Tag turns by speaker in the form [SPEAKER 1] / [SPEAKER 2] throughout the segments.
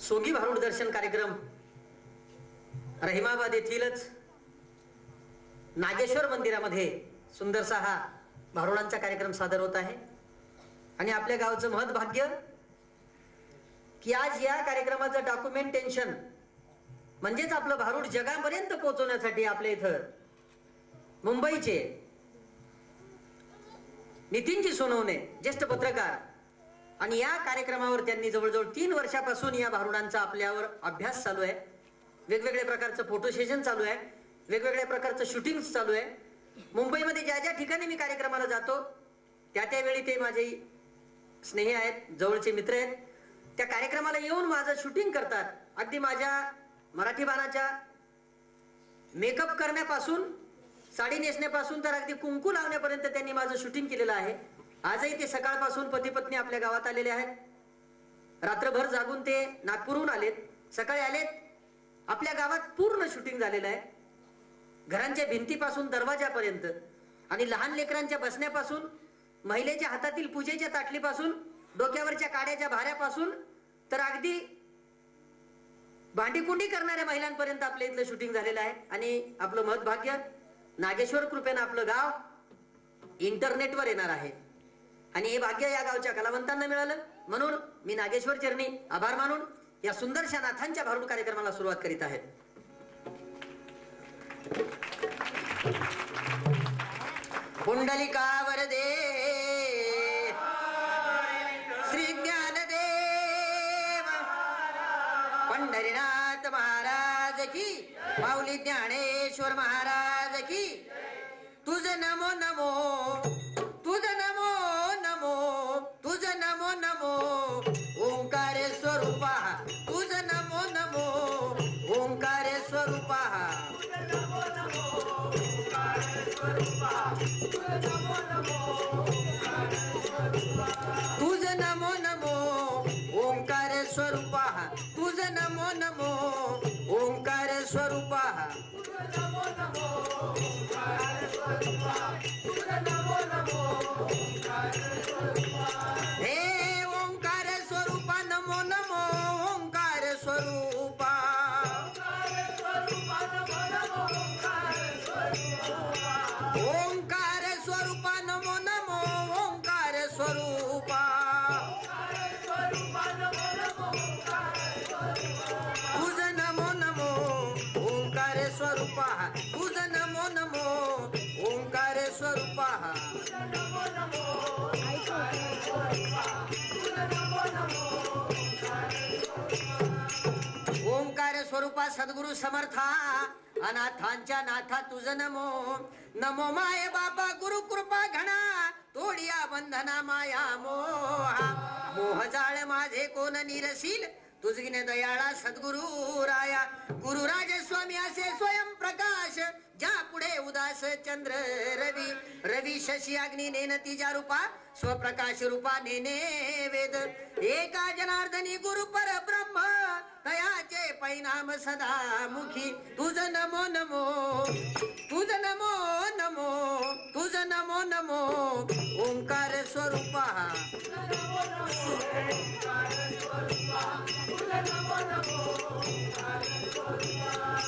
[SPEAKER 1] सोंगी भारुड दर्शन कार्यक्रम रहिमाबाद येथीलच नागेश्वर मंदिरामध्ये सुंदरसा हा भारुडांचा कार्यक्रम सादर होत आहे आणि आपल्या गावचं महत् भाग्य की आज या कार्यक्रमाचं डॉक्युमेंटेशन म्हणजेच आपलं भारुड जगापर्यंत पोहोचवण्यासाठी आपल्या इथं मुंबईचे नितीनजी सोनवणे ज्येष्ठ पत्रकार आणि या कार्यक्रमावर त्यांनी जवळजवळ 3 वर्षापासून या भारुडांचा आपल्यावर अभ्यास चालू आहे. वेगवेगळ्या प्रकारचं फोटो सेशन चालू आहे, वेगवेगळ्या प्रकारचं शूटिंग चालू आहे. मुंबईमध्ये ज्या ज्या ठिकाणी मी कार्यक्रमाला जातो त्यावेळी ते माझे स्नेही आहेत, जवळचे मित्र आहेत. त्या कार्यक्रमाला येऊन माझं शूटिंग करतात. अगदी माझ्या मराठी बाणाच्या मेकअप करण्यापासून, साडी नेसण्यापासून तर अगदी कुंकू लावण्यापर्यंत त्यांनी माझं शूटिंग केलेलं आहे. आजही ते सकाळपासून पती पत्नी आपल्या गावात आलेले आहेत. रात्रभर जागून ते नागपूरहून आलेत, सकाळी आलेत. आपल्या गावात पूर्ण शूटिंग झालेलं आहे. घरांच्या भिंतीपासून दरवाजापर्यंत आणि लहान लेकरांच्या बसण्यापासून, महिलेच्या हातातील पूजेच्या ताटलीपासून, डोक्यावरच्या काड्याच्या भाऱ्यापासून तर अगदी भांडीकुंडी करणाऱ्या महिलांपर्यंत आपल्या इथलं शूटिंग झालेलं आहे. आणि आपलं महत् भाग्य नागेश्वर कृपेनं आपलं गाव इंटरनेटवर येणार आहे आणि हे भाग्य या गावच्या कलावंतांना मिळालं. म्हणून मी नागेश्वर चरणी आभार मानून या सुंदरशा नाथांच्या भारुड कार्यक्रमाला सुरुवात करीत आहेत. पुंडलिका वरदे श्री ज्ञानदेव पंढरीनाथ महाराज की, माऊली ज्ञानेश्वर महाराज की. तुझ नमो नमो, तुझ नमो नमो, तुझ नमो नमो ओंकार स्वरूपा. तुझ नमो नमो ओंकार स्वरूपा. तुझ नमो नमो ओंकार स्वरूपा. तुझ नमो नमो ओंकार स्वरूपा. हे ओंकार स्वरूपा नमो नमो ओंकार स्वरूपा. ओंकार स्वरूपा नमो नमो ओंकार स्वरूपा. तुझ नमो नमो ओंकार स्वरूपा. तुझ नमो नमो ओंकार स्वरूपा. ओंकार स्वरूपा सद्गुरु समर्था अनाथांच्या नाथा तुझ नमो. नमो माय बाबा गुरु कृपा घना, तोडिया बंधना माया मोहा. मोह जाळ माझे कोण निरशील, तुझगिने दयाळा सद्गुरु राया. गुरुराज स्वामी असे स्वयं प्रकाश, ज्या पुढे उदास चंद्र रवी. रवी शशी अग्नी नेन तिजा रूपा, स्वप्रकाश रूपा नेने वेद. एका जनार्दनी गुरु पर ब्रह्म, तयाचे परिणाम सदा मुखी. तुझ नमो नमो, तुझ नमो नमो, तुझ नमो नमो ओंकार स्वरूपा.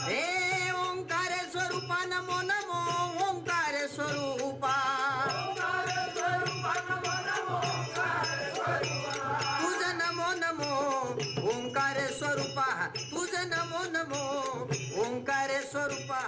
[SPEAKER 1] हे ओंकार स्वरूपा नमो नमो ओंकार स्वरूपा. तुझ नमो नमो ओंकार स्वरूपा. तुझ नमो नमो ओंकार स्वरूपा.